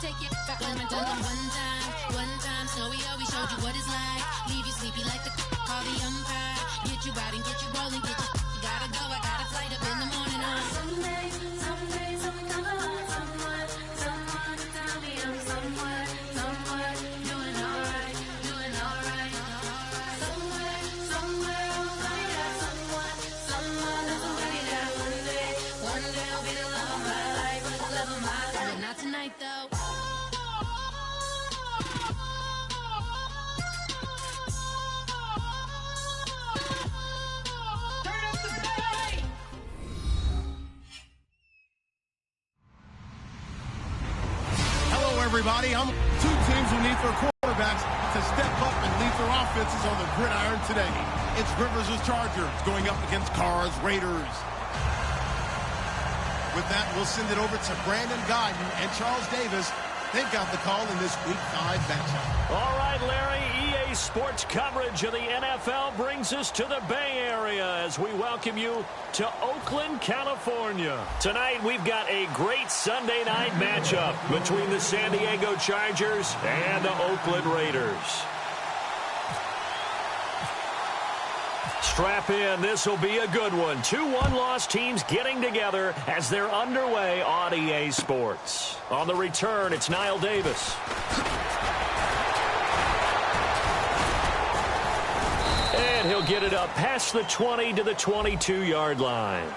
take it back on my done one time. Snowy always showed you what it's like. Leave you sleepy like the call the umpire. Get you out and get you rolling, get you gotta go. I got a flight up in the morning on someday something come along, someone to tell me I'm somewhere doing alright. Somewhere I'll find out someone that's somebody that one day I'll be the love of my life, but not tonight though. Everybody, I'm two teams who need their quarterbacks to step up and lead their offenses on the gridiron today. It's Rivers' Chargers going up against Carr's Raiders. With that, we'll send it over to Brandon Guyton and Charles Davis. They've got the call in this Week 5 matchup. All right, Larry, EA Sports coverage of the NFL brings us to the Bay Area as we welcome you to Oakland, California. Tonight, we've got a great Sunday night matchup between the San Diego Chargers and the Oakland Raiders. Strap in. This will be a good one. 2 one-loss teams getting together as they're underway on EA Sports. On the return, it's Niall Davis. And he'll get it up past the 20 to the 22-yard line.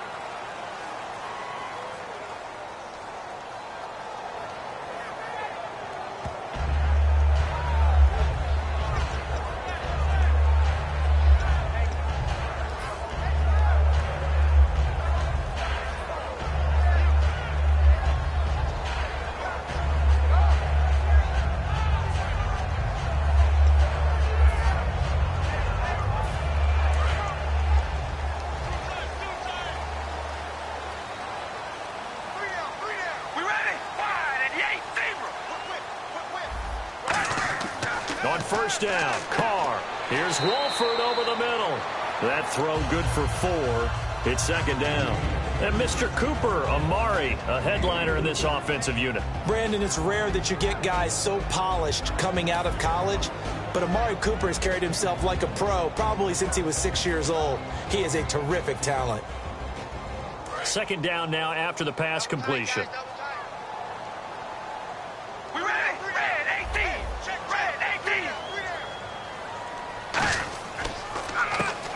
On first down, Carr. Here's Wolford over the middle. That throw good for 4. It's second down. And Mr. Cooper, Amari, a headliner in this offensive unit. Brandon, it's rare that you get guys so polished coming out of college, but Amari Cooper has carried himself like a pro probably since he was 6 years old. He is a terrific talent. Second down now after the pass completion.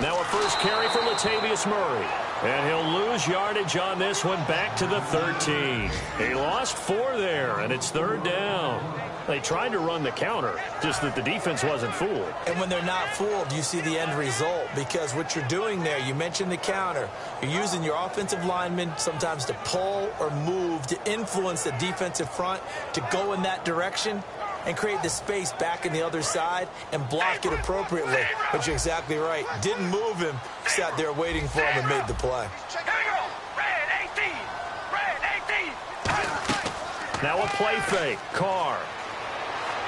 Now a first carry for Latavius Murray. And he'll lose yardage on this one back to the 13. He lost 4 there, and it's third down. They tried to run the counter, just that the defense wasn't fooled. And when they're not fooled, you see the end result, because what you're doing there, you mentioned the counter. You're using your offensive linemen sometimes to pull or move to influence the defensive front to go in that direction and create the space back in the other side and block it appropriately. But you're exactly right. Didn't move him, sat there waiting for him and made the play. Now a play fake. Carr.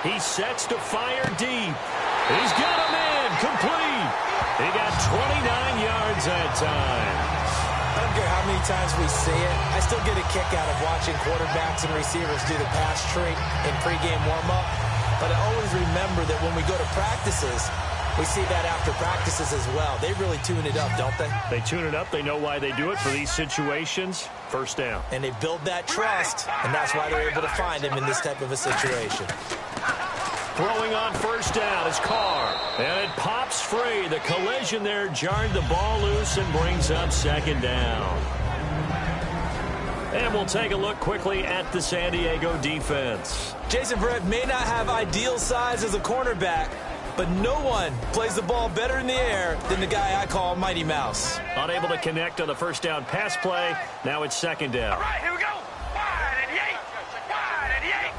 He sets to fire deep. He's got him in. Complete. He got 29 yards that time. I don't care how many times we see it. I still get a kick out of watching quarterbacks and receivers do the pass tree in pregame warm-up. But I always remember that when we go to practices, we see that after practices as well. They really tune it up, don't they? They tune it up. They know why they do it for these situations. First down. And they build that trust, and that's why they're able to find him in this type of a situation. Throwing on first down is Carr. And it pops free. The collision there jarred the ball loose and brings up second down. And we'll take a look quickly at the San Diego defense. Jason Verrett may not have ideal size as a cornerback, but no one plays the ball better in the air than the guy I call Mighty Mouse. Unable to connect on the first down pass play. Now it's second down. All right, here we go. Wide and yank. Wide and yank.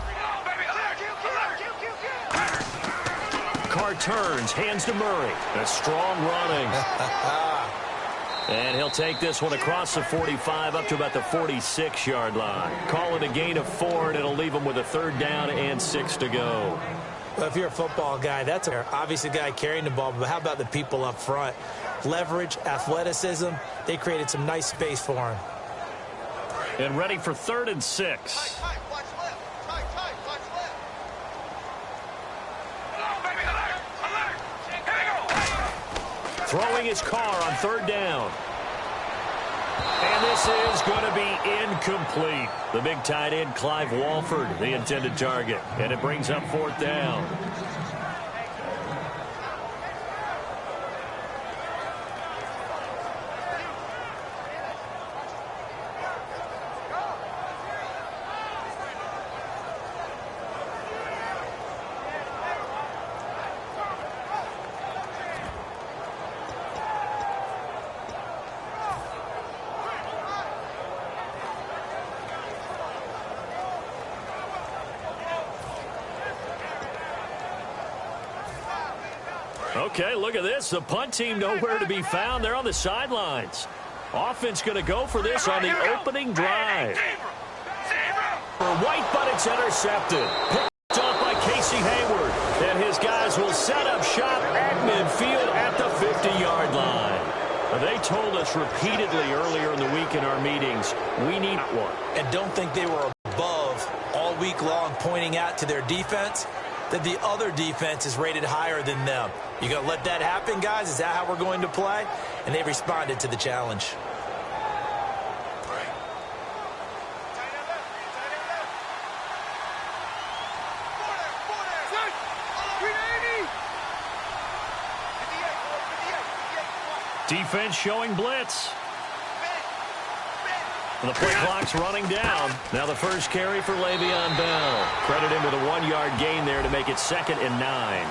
Carr turns, hands to Murray. That's strong running. And he'll take this one across the 45 up to about the 46-yard line. Call it a gain of 4, and it'll leave him with a third down and 6 to go. Well, if you're a football guy, that's obviously a guy carrying the ball, but how about the people up front? Leverage, athleticism, they created some nice space for him. And ready for 3rd and 6. Throwing his car on third down. And this is going to be incomplete. The big tight end, Clive Walford, the intended target. And it brings up fourth down. Okay, look at this. The punt team nowhere to be found. They're on the sidelines. Offense going to go for this on the opening drive. White, but it's intercepted. Picked up by Casey Hayward. And his guys will set up shop at midfield at the 50-yard line. They told us repeatedly earlier in the week in our meetings, we need one. And don't think they were above all week long pointing out to their defense that the other defense is rated higher than them. You going to let that happen, guys? Is that how we're going to play? And they responded to the challenge. Defense showing blitz. The play clock's running down. Now the first carry for Le'Veon Bell. Credit him with a 1-yard gain there to make it 2nd and 9.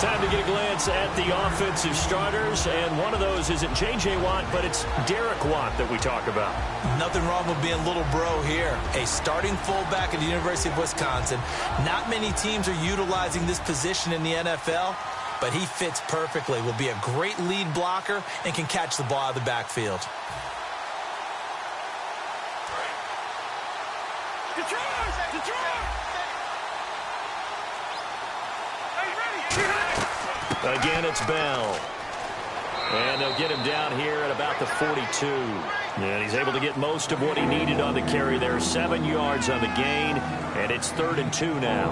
Time to get a glance at the offensive starters, and one of those isn't J.J. Watt, but it's Derek Watt that we talk about. Nothing wrong with being little bro here. A starting fullback at the University of Wisconsin. Not many teams are utilizing this position in the NFL, but he fits perfectly. Will be a great lead blocker and can catch the ball out of the backfield. Again, it's Bell. And they'll get him down here at about the 42. And he's able to get most of what he needed on the carry there. 7 yards on the gain, and it's 3rd and 2 now.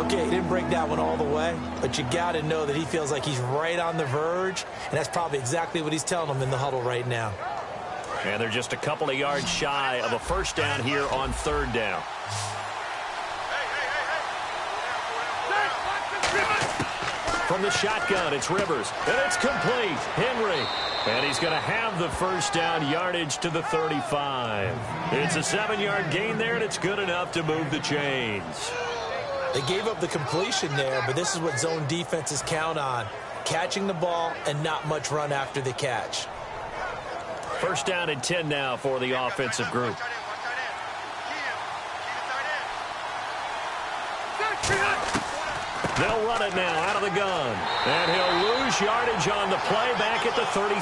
Okay, he didn't break that one all the way, but you got to know that he feels like he's right on the verge, and that's probably exactly what he's telling them in the huddle right now. And they're just a couple of yards shy of a first down here on 3rd down. From the shotgun, it's Rivers, and it's complete. Henry, and he's going to have the first down, yardage to the 35. It's a 7-yard gain there, and it's good enough to move the chains. They gave up the completion there, but this is what zone defenses count on. Catching the ball and not much run after the catch. First down and 10 now for the offensive group. They'll run it now out of the gun. And he'll lose yardage on the play back at the 30.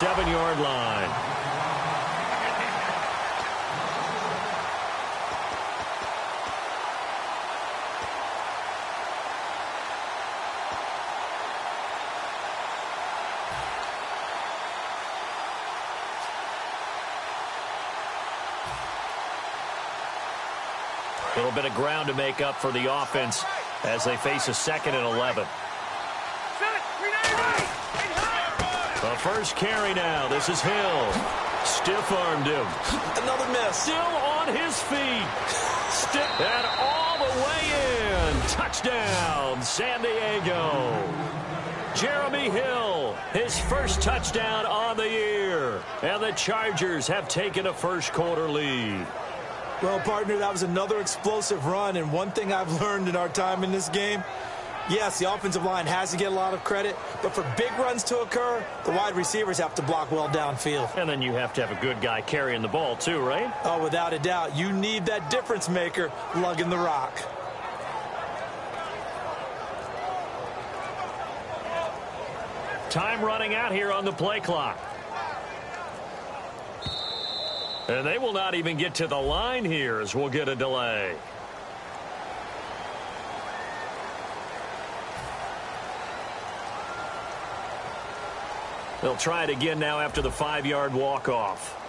7-yard line. A little bit of ground to make up for the offense as they face a 2nd and 11. The first carry now. This is Hill. Stiff-armed him. Another miss. Still on his feet. And all the way in. Touchdown, San Diego. Jeremy Hill, his first touchdown on the year. And the Chargers have taken a first-quarter lead. Well, partner, that was another explosive run, and one thing I've learned in our time in this game, yes, the offensive line has to get a lot of credit, but for big runs to occur, the wide receivers have to block well downfield. And then you have to have a good guy carrying the ball too, right? Oh, without a doubt. You need that difference maker lugging the rock. Time running out here on the play clock. And they will not even get to the line here as we'll get a delay. They'll try it again now after the 5-yard walk-off.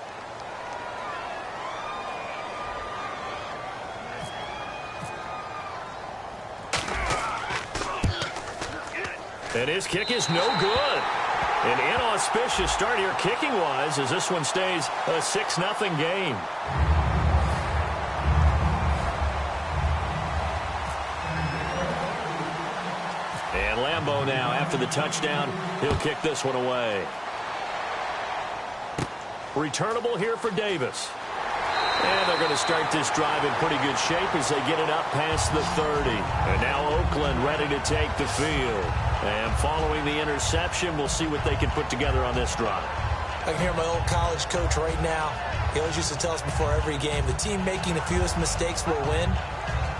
And his kick is no good. An inauspicious start here kicking-wise as this one stays a 6-0 game. And Lambeau now, after the touchdown, he'll kick this one away. Returnable here for Davis. And they're going to start this drive in pretty good shape as they get it up past the 30. And now Oakland ready to take the field. And following the interception, we'll see what they can put together on this drive. I can hear my old college coach right now. He always used to tell us before every game, the team making the fewest mistakes will win.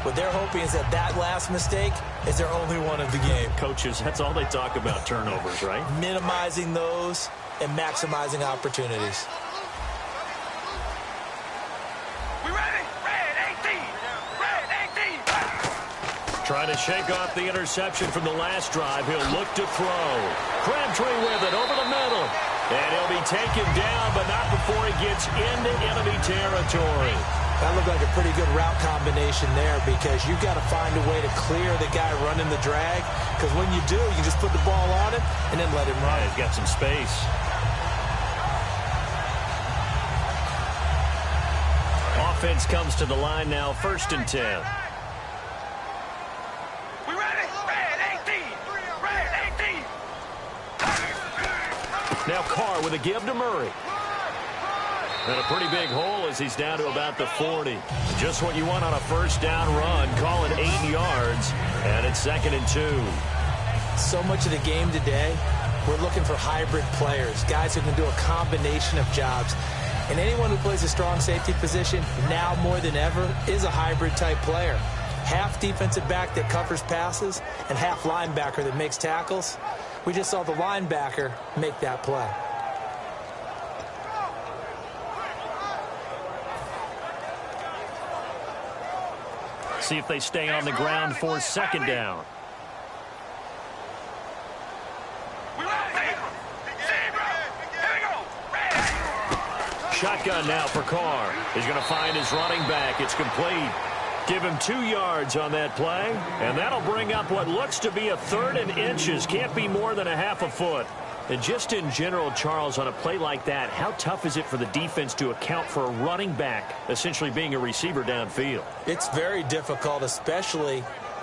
What they're hoping is that that last mistake is their only one of the game. Coaches, that's all they talk about, turnovers, right? Minimizing those and maximizing opportunities. Trying to shake off the interception from the last drive. He'll look to throw. Crabtree with it over the middle. And he'll be taken down, but not before he gets into enemy territory. That looked like a pretty good route combination there because you've got to find a way to clear the guy running the drag. Because when you do, you just put the ball on him and then let him run. Yeah, he's got some space. Offense comes to the line now, 1st and 10. Now Carr with a give to Murray. And a pretty big hole as he's down to about the 40. Just what you want on a first down run. Call it 8 yards. And it's 2nd and 2. So much of the game today, we're looking for hybrid players. Guys who can do a combination of jobs. And anyone who plays a strong safety position, now more than ever, is a hybrid type player. Half defensive back that covers passes and half linebacker that makes tackles. We just saw the linebacker make that play. See if they stay on the ground for 2nd down. Shotgun now for Carr. He's going to find his running back. It's complete. Give him 2 yards on that play, and that'll bring up what looks to be a 3rd and inches. Can't be more than a half a foot. And just in general, Charles, on a play like that, how tough is it for the defense to account for a running back essentially being a receiver downfield? It's very difficult, especially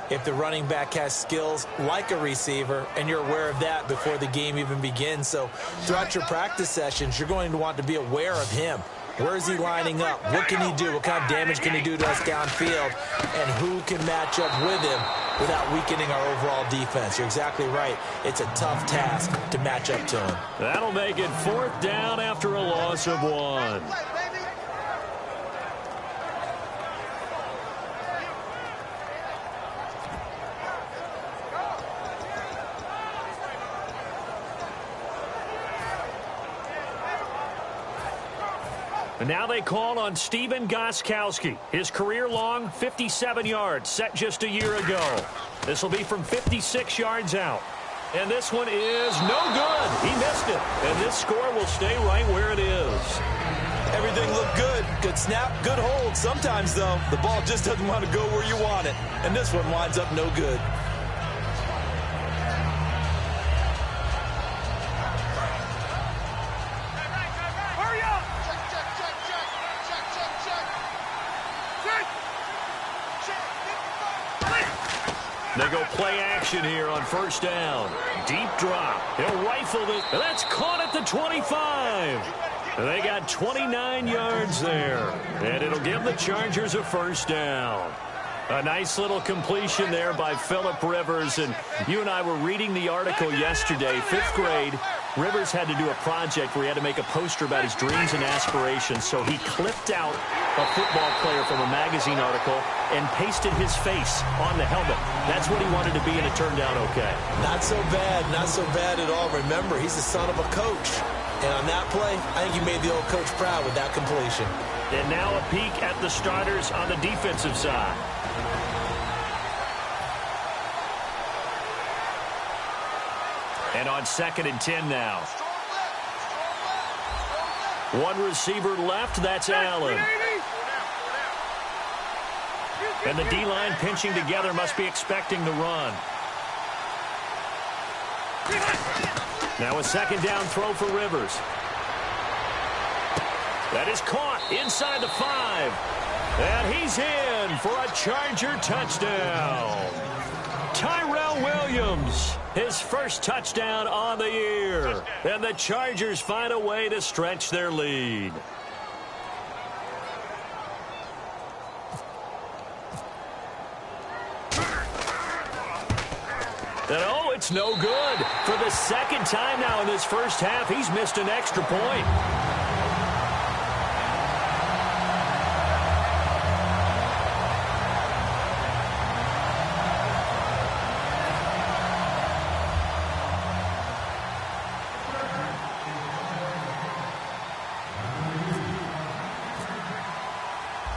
if the running back has skills like a receiver, and you're aware of that before the game even begins. So throughout your practice sessions, you're going to want to be aware of him. Where is he lining up? What can he do? What kind of damage can he do to us downfield? And who can match up with him without weakening our overall defense? You're exactly right. It's a tough task to match up to him. That'll make it 4th down after a loss of 1. And now they call on Steven Gostkowski. His career-long 57 yards set just a year ago. This will be from 56 yards out. And this one is no good. He missed it. And this score will stay right where it is. Everything looked good. Good snap, good hold. Sometimes, though, the ball just doesn't want to go where you want it. And this one winds up no good. They go play action here on first down. Deep drop. He'll rifle it. That's caught at the 25. They got 29 yards there. And it'll give the Chargers a first down. A nice little completion there by Phillip Rivers. And you and I were reading the article yesterday, 5th grade. Rivers had to do a project where he had to make a poster about his dreams and aspirations. So he clipped out a football player from a magazine article and pasted his face on the helmet. That's what he wanted to be, and it turned out okay. Not so bad at all. Remember, he's the son of a coach. And on that play, I think he made the old coach proud with that completion. And now a peek at the starters on the defensive side. And on 2nd and 10 now. One receiver left, that's Allen. And the D-line pinching together must be expecting the run. Now a 2nd down throw for Rivers. That is caught inside the 5. And he's in for a Charger touchdown. Tyrell Williams, his first touchdown on the year. And the Chargers find a way to stretch their lead. And oh, it's no good. For the 2nd time now in this first half, he's missed an extra point.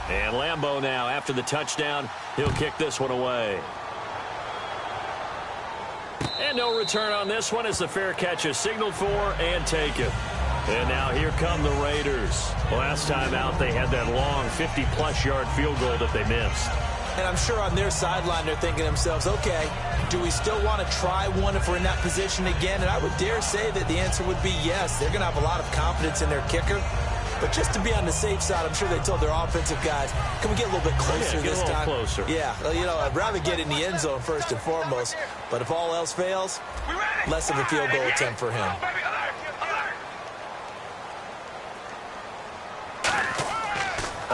And Lambeau now, after the touchdown, he'll kick this one away. And no return on this one as the fair catch is signaled for and taken. And now here come the Raiders. Last time out, they had that long 50-plus yard field goal that they missed. And I'm sure on their sideline they're thinking to themselves, okay, do we still want to try one if we're in that position again? And I would dare say that the answer would be yes. They're going to have a lot of confidence in their kicker. But just to be on the safe side, I'm sure they told their offensive guys, can we get a little bit closer this time? Closer. Yeah, you know, I'd rather get in the end zone first and foremost. But if all else fails, less of a field goal attempt for him.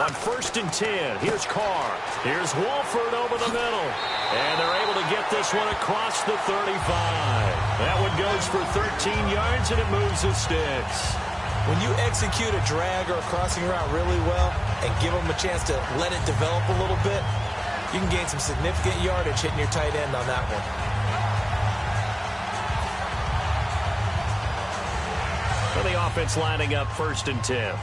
On 1st and 10, here's Carr. Here's Wolford over the middle. And they're able to get this one across the 35. That one goes for 13 yards, and it moves the sticks. When you execute a drag or a crossing route really well and give them a chance to let it develop a little bit, you can gain some significant yardage hitting your tight end on that one. For the offense lining up 1st and 10.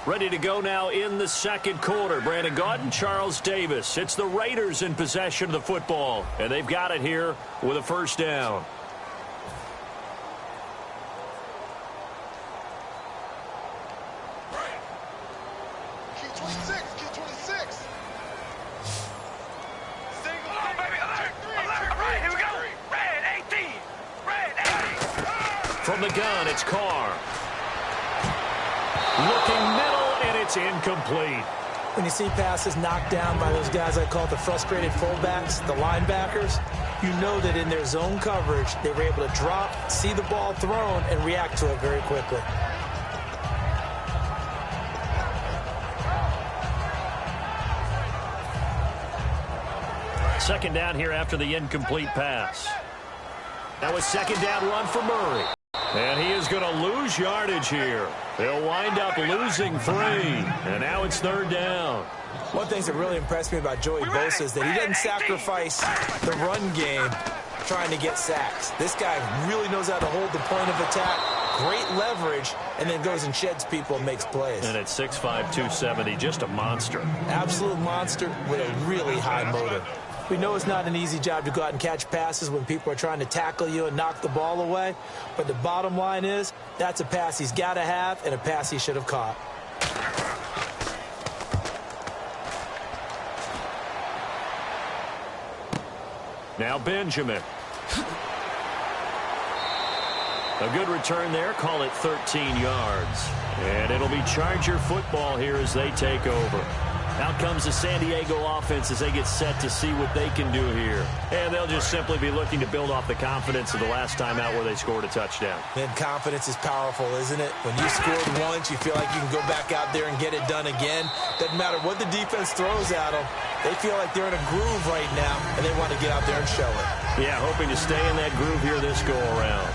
Ready to go now in the 2nd quarter. Brandon Gaudin, Charles Davis. It's the Raiders in possession of the football, and they've got it here with a 1st down. From the gun, it's Carr. Looking middle, and it's incomplete. When you see passes knocked down by those guys I call the frustrated fullbacks, the linebackers, you know that in their zone coverage, they were able to drop, see the ball thrown, and react to it very quickly. Second down here after the incomplete pass. Now a 2nd down run for Murray. And he is going to lose yardage here. They'll wind up losing 3. And now it's 3rd down. One thing that really impressed me about Joey Bosa is that he doesn't sacrifice the run game trying to get sacks. This guy really knows how to hold the point of attack, great leverage, and then goes and sheds people and makes plays. And at 6'5", 270, just a monster. Absolute monster with a really high motor. We know it's not an easy job to go out and catch passes when people are trying to tackle you and knock the ball away, but the bottom line is that's a pass he's got to have and a pass he should have caught. Now Benjamin. A good return there. Call it 13 yards. And it'll be Charger football here as they take over. Out comes the San Diego offense as they get set to see what they can do here. And they'll just simply be looking to build off the confidence of the last time out where they scored a touchdown. And confidence is powerful, isn't it? When you scored once, you feel like you can go back out there and get it done again. Doesn't matter what the defense throws at them. They feel like they're in a groove right now, and they want to get out there and show it. Yeah, hoping to stay in that groove here this go-around.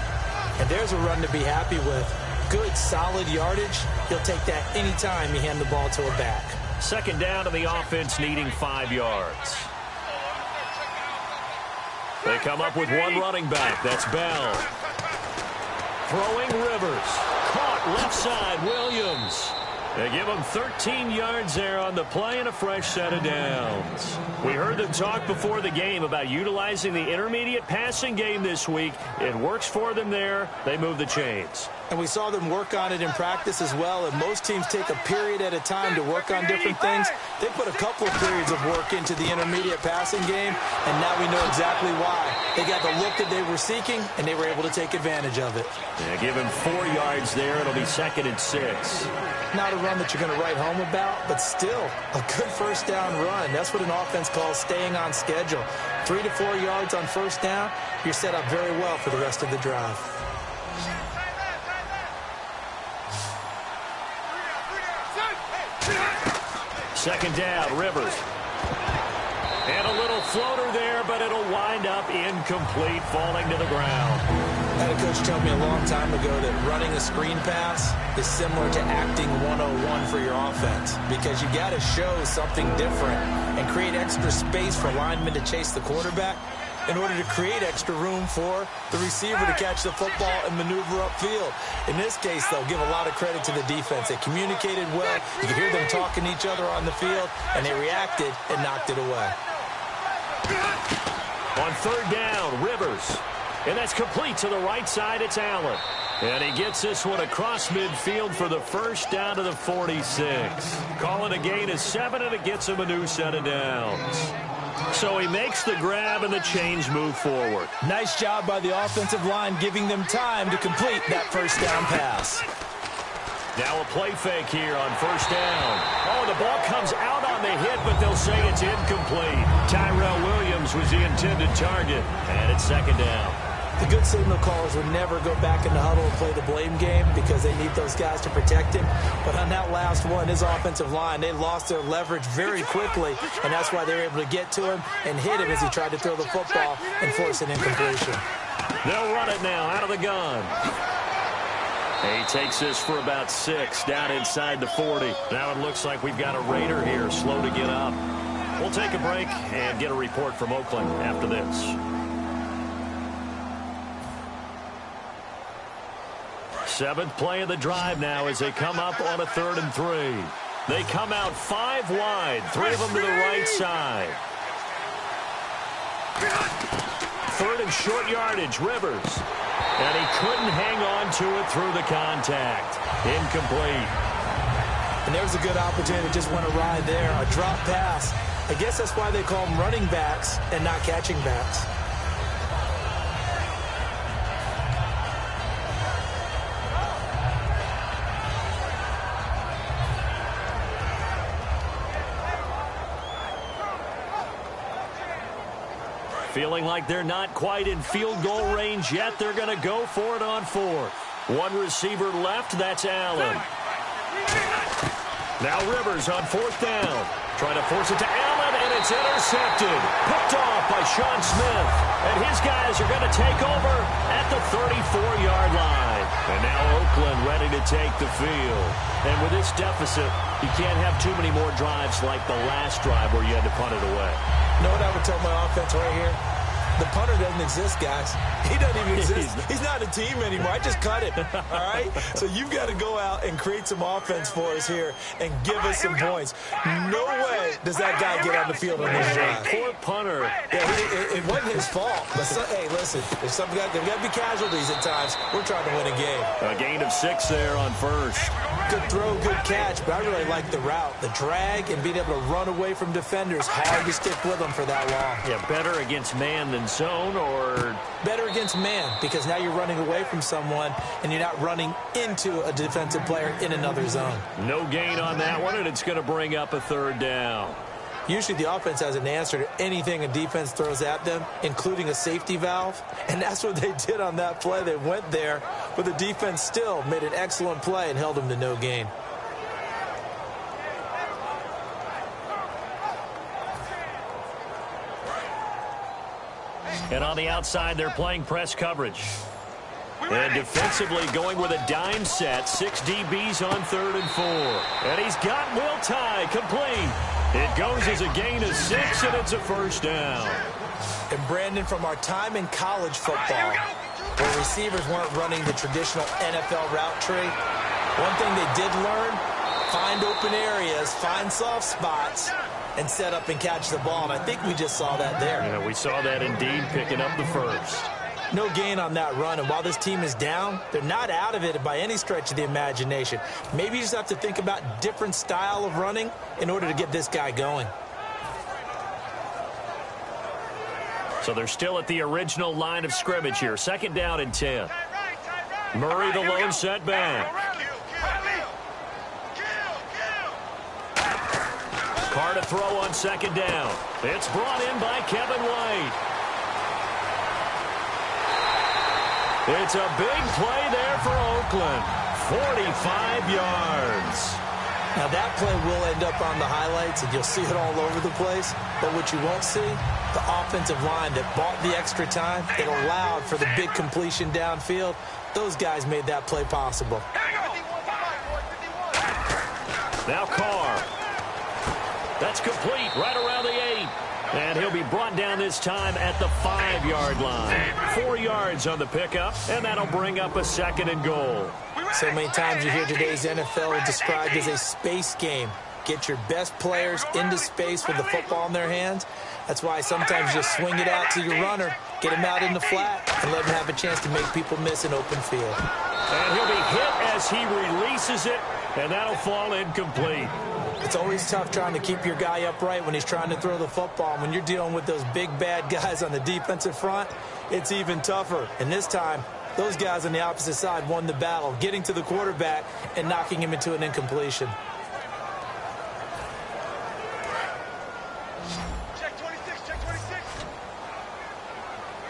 And there's a run to be happy with. Good, solid yardage. He'll take that any time you hand the ball to a back. Second down to the offense, needing 5 yards. They come up with one running back. That's Bell. Throwing Rivers. Caught left side, Williams. They give him 13 yards there on the play and a fresh set of downs. We heard them talk before the game about utilizing the intermediate passing game this week. It works for them there. They move the chains. And we saw them work on it in practice as well, and most teams take a period at a time to work on different things. They put a couple of periods of work into the intermediate passing game, and now we know exactly why. They got the look that they were seeking, and they were able to take advantage of it. Yeah, give him 4 yards there. It'll be 2nd and 6. Not a run that you're going to write home about, but still a good first down run. That's what an offense calls staying on schedule. 3 to 4 yards on first down, you're set up very well for the rest of the drive. Second down, Rivers. And a little floater there, but it'll wind up incomplete, falling to the ground. I had a coach tell me a long time ago that running a screen pass is similar to acting 101 for your offense, because you got to show something different and create extra space for linemen to chase the quarterback in order to create extra room for the receiver to catch the football and maneuver upfield. In this case, they'll give a lot of credit to the defense. They communicated well. You could hear them talking to each other on the field, and they reacted and knocked it away. On third down, Rivers. And that's complete to the right side. It's Allen. And he gets this one across midfield for the first down to the 46. Calling a gain of 7, and it gets him a new set of downs. So he makes the grab, and the chains move forward. Nice job by the offensive line, giving them time to complete that first down pass. Now a play fake here on first down. Oh, the ball comes out on the hit, but they'll say it's incomplete. Tyrell Williams was the intended target, and it's second down. The good signal callers would never go back in the huddle and play the blame game because they need those guys to protect him. But on that last one, his offensive line, they lost their leverage very quickly, and that's why they were able to get to him and hit him as he tried to throw the football and force an incompletion. They'll run it now out of the gun. He takes this for about 6 down inside the 40. Now it looks like we've got a Raider here, slow to get up. We'll take a break and get a report from Oakland after this. Seventh play of the drive now as they come up on a 3rd and 3. They come out 5 wide, 3 of them to the right side. 3rd and short yardage, Rivers. And he couldn't hang on to it through the contact. Incomplete. And there's a good opportunity to just went a ride there, a drop pass. I guess that's why they call them running backs and not catching backs. Feeling like they're not quite in field goal range yet. They're going to go for it on 4th. One receiver left. That's Allen. Now Rivers on 4th down. Trying to force it to Allen, and it's intercepted. Picked off by Sean Smith. And his guys are going to take over at the 34-yard line. And now Oakland ready to take the field. And with this deficit, you can't have too many more drives like the last drive where you had to punt it away. You know what I would tell my offense right here? The punter doesn't exist, guys. He doesn't even exist. He's not a team anymore. I just cut him, all right? So you've got to go out and create some offense for us here and give us some points. No way does that guy get on the field on this drive. Poor punter. Yeah, it wasn't his fault. But hey, listen, there's got to be casualties at times. We're trying to win a game. A gain of 6 there on first. Good throw, good catch, but I really like the route. The drag and being able to run away from defenders. Hard to stick with them for that long. Yeah, better against man than zone, or better against man, because now you're running away from someone and you're not running into a defensive player in another zone. No gain on that one, and it's going to bring up a 3rd down. Usually the offense has an answer to anything a defense throws at them, including a safety valve, and that's what they did on that play. They went there, but the defense still made an excellent play and held them to no gain. And on the outside, they're playing press coverage. And defensively going with a dime set. 6 DBs on 3rd and 4. And he's got Will Tye complete. It goes as a gain of 6, and it's a 1st down. And Brandon, from our time in college football, where receivers weren't running the traditional NFL route tree, one thing they did learn, find open areas, find soft spots, and set up and catch the ball. And I think we just saw that there. Yeah, we saw that indeed, picking up the 1st. No gain on that run, and while this team is down, they're not out of it by any stretch of the imagination. Maybe you just have to think about different style of running in order to get this guy going. So they're still at the original line of scrimmage here. 2nd down and 10. Murray the lone setback. Carr to throw on 2nd down. It's brought in by Kevin White. It's a big play there for Oakland. 45 yards. Now that play will end up on the highlights, and you'll see it all over the place. But what you won't see, the offensive line that bought the extra time, that allowed for the big completion downfield, those guys made that play possible. Now Carr. That's complete right around the 8. And he'll be brought down this time at the 5-yard line. 4 yards on the pickup, and that'll bring up a 2nd and goal. So many times you hear today's NFL described as a space game. Get your best players into space with the football in their hands. That's why sometimes you swing it out to your runner, get him out in the flat, and let him have a chance to make people miss an open field. And he'll be hit as he releases it, and that'll fall incomplete. It's always tough trying to keep your guy upright when he's trying to throw the football. When you're dealing with those big, bad guys on the defensive front, it's even tougher. And this time, those guys on the opposite side won the battle, getting to the quarterback and knocking him into an incompletion. Check 26, check 26.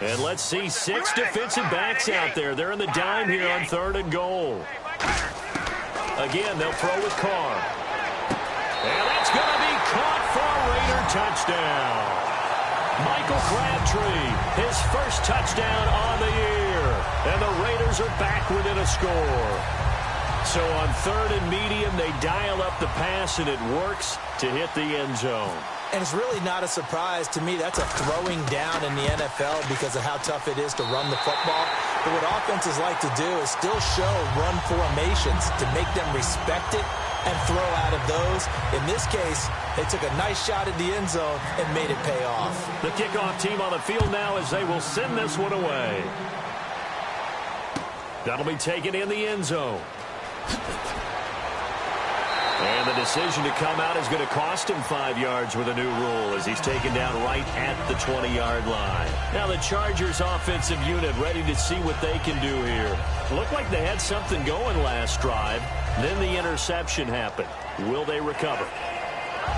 And let's see 6 defensive backs out there. They're in the dime here on 3rd and goal. Again, they'll throw with Carr. And that's going to be caught for a Raider touchdown. Michael Crabtree, his first touchdown on the year. And the Raiders are back within a score. So on 3rd and medium, they dial up the pass, and it works to hit the end zone. And it's really not a surprise to me. That's a throwing down in the NFL because of how tough it is to run the football. But what offenses like to do is still show run formations to make them respect it and throw out of those. In this case, they took a nice shot at the end zone and made it pay off. The kickoff team on the field now as they will send this one away. That'll be taken in the end zone. And the decision to come out is going to cost him 5 yards with a new rule as he's taken down right at the 20-yard line. Now the Chargers offensive unit ready to see what they can do here. Looked like they had something going last drive. Then the interception happened. Will they recover?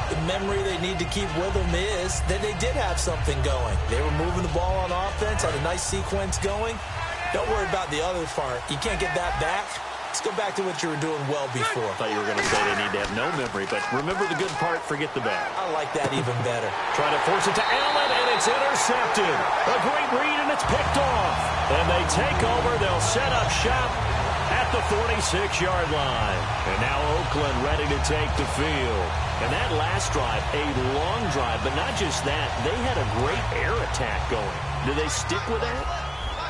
The memory they need to keep with them is that they did have something going. They were moving the ball on offense, had a nice sequence going. Don't worry about the other part. You can't get that back. Let's go back to what you were doing well before. I thought you were going to say they need to have no memory, but remember the good part, forget the bad. I like that even better. Trying to force it to Allen, and it's intercepted. A great read, and it's picked off. And they take over. They'll set up shop at the 46-yard line. And now Oakland ready to take the field. And that last drive, a long drive, but not just that. They had a great air attack going. Do they stick with that?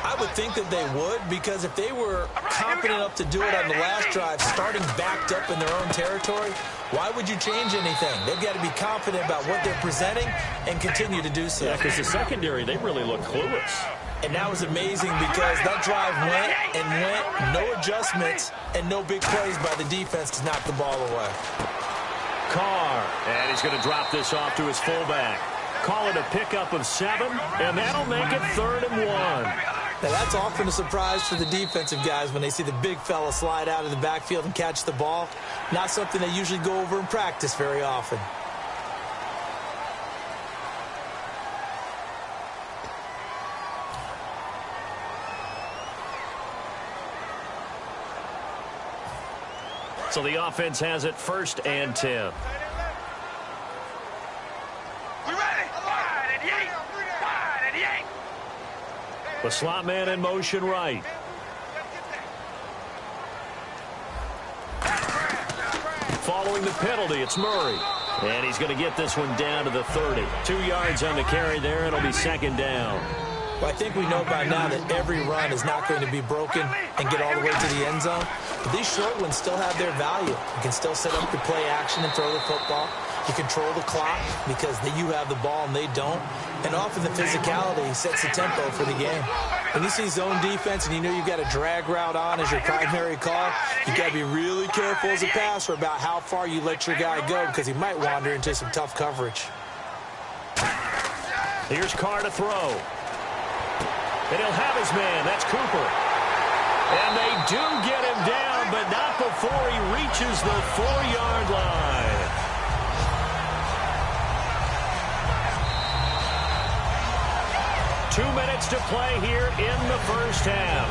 I would think that they would, because if they were confident enough to do it on the last drive, starting backed up in their own territory, why would you change anything? They've got to be confident about what they're presenting and continue to do so. Yeah, because the secondary, they really look clueless. And that was amazing because that drive went and went, no adjustments, and no big plays by the defense to knock the ball away. Carr, and he's going to drop this off to his fullback. Call it a pickup of 7, and that'll make it 3rd and 1. Now, that's often a surprise for the defensive guys when they see the big fella slide out of the backfield and catch the ball. Not something they usually go over in practice very often. So the offense has it 1st and 10. We ready? 5-8. 5-8. The slot man in motion right. Following the penalty, it's Murray. And he's going to get this one down to the 30. 2 yards on the carry there, and it'll be 2nd down. Well, I think we know by now that every run is not going to be broken and get all the way to the end zone. But these short ones still have their value. You can still set up the play action and throw the football. You control the clock because you have the ball and they don't. And often the physicality sets the tempo for the game. When you see zone defense and you know you've got a drag route on as your primary call, you've got to be really careful as a passer about how far you let your guy go because he might wander into some tough coverage. Here's Carr to throw. And he'll have his man. That's Cooper. And they do get him down, but not before he reaches the 4-yard line. Two minutes to play here in the first half.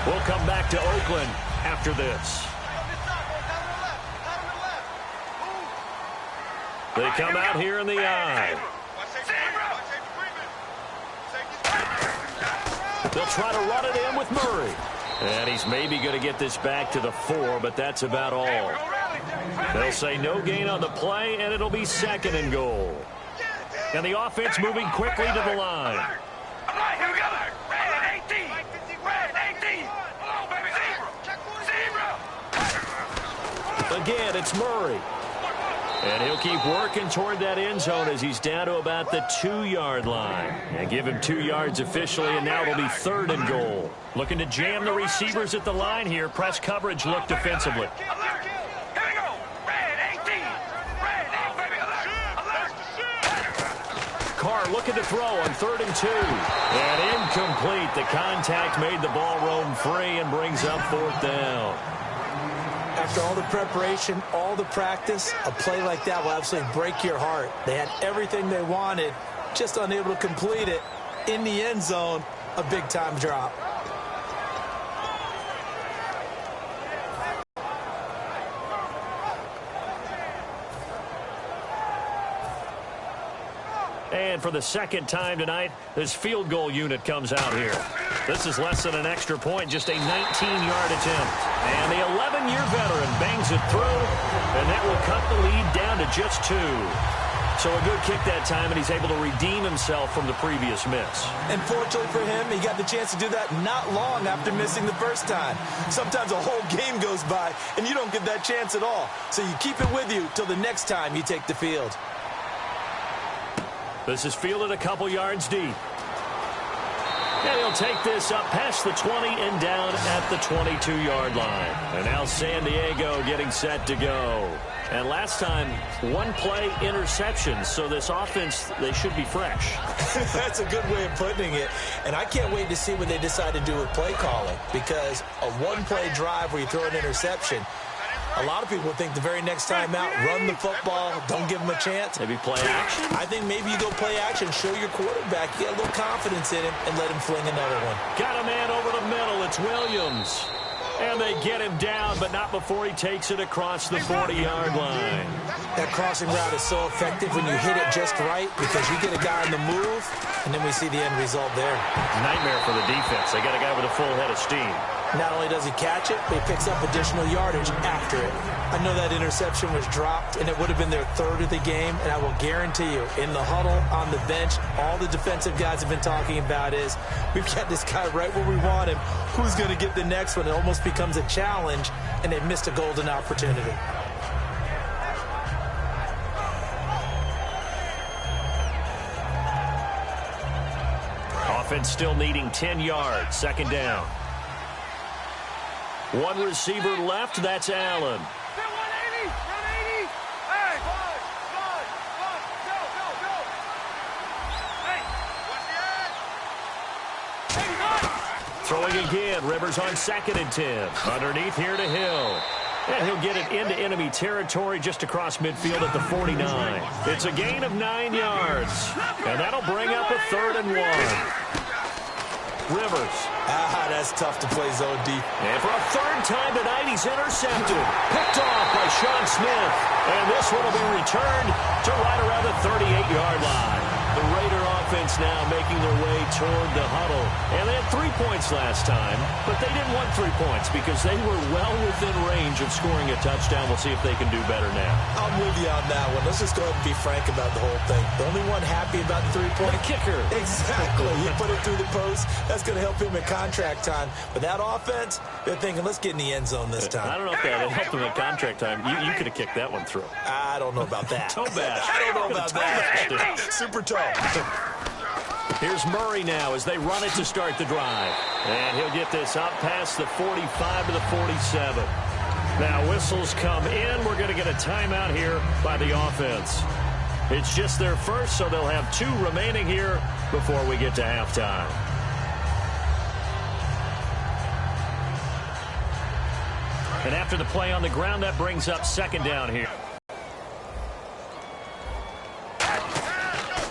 We'll come back to Oakland after this. They come out here in the eye. They'll try to run it in with Murray. And he's maybe going to get this back to the 4, but that's about all. They'll say no gain on the play, and it'll be 2nd and goal. And the offense moving quickly to the line. Here we go. Red 18. Red 18. Come on, baby. Zebra. Again, it's Murray. And he'll keep working toward that end zone as he's down to about the 2-yard line. And give him 2 yards officially, and now it'll be 3rd and goal. Looking to jam the receivers at the line here. Press coverage look defensively. Here we go. Red 18. Red 8, baby. Alert. Carr looking to throw on 3rd and 2. And incomplete. The contact made the ball roam free and brings up 4th down. After all the preparation, all the practice, a play like that will absolutely break your heart. They had everything they wanted, just unable to complete it. In the end zone, a big-time drop. And for the 2nd time tonight, this field goal unit comes out here. This is less than an extra point, just a 19-yard attempt. And the 11-year veteran bangs it through, and that will cut the lead down to just 2. So a good kick that time, and he's able to redeem himself from the previous miss. And fortunately for him, he got the chance to do that not long after missing the first time. Sometimes a whole game goes by, and you don't get that chance at all. So you keep it with you till the next time you take the field. This is fielded a couple yards deep. And he'll take this up past the 20 and down at the 22-yard line. And now San Diego getting set to go. And last time, 1-play interception. So this offense, they should be fresh. That's a good way of putting it. And I can't wait to see what they decide to do with play calling. Because a 1-play drive where you throw an interception, a lot of people think the very next time out, run the football, don't give him a chance. Maybe play action? I think maybe you go play action, show your quarterback you got a little confidence in him, and let him fling another one. Got a man over the middle. It's Williams. And they get him down, but not before he takes it across the 40-yard line. That crossing route is so effective when you hit it just right because you get a guy on the move, and then we see the end result there. Nightmare for the defense. They got a guy with a full head of steam. Not only does he catch it, but he picks up additional yardage after it. I know that interception was dropped, and it would have been their third of the game, and I will guarantee you, in the huddle, on the bench, all the defensive guys have been talking about is, we've got this guy right where we want him. Who's going to get the next one? It almost becomes a challenge, and they've missed a golden opportunity. Offense still needing 10 yards. Second down. One receiver left. That's Allen. 180! 180! Hey! Go! Hey! Throwing again. Rivers on 2nd and 10. Underneath here to Hill. And he'll get it into enemy territory just across midfield at the 49. It's a gain of 9 yards. And that'll bring up a 3rd and 1. Rivers. That's tough to play zone deep. And for a 3rd time tonight, he's intercepted. Picked off by Sean Smith. And this one will be returned to right around the 38-yard line. The Raider offense now making their way toward the huddle. And they had 3 points last time, but they didn't want 3 points because they were well within range of scoring a touchdown. We'll see if they can do better now. I'm with you on that one. Let's just go ahead and be frank about the whole thing. The only one happy about the 3-point? The kicker. Exactly. He put it through the post. That's going to help him in contract time. But that offense, they're thinking, let's get in the end zone this time. I don't know if that helped him in contract time. You could have kicked that one through. I don't know about that. Toe bash. I don't know about that. Super toe. Here's Murray now as they run it to start the drive. And he'll get this up past the 45 to the 47. Now whistles come in. We're going to get a timeout here by the offense. It's just their first, so they'll have 2 remaining here before we get to halftime. And after the play on the ground, that brings up 2nd down here.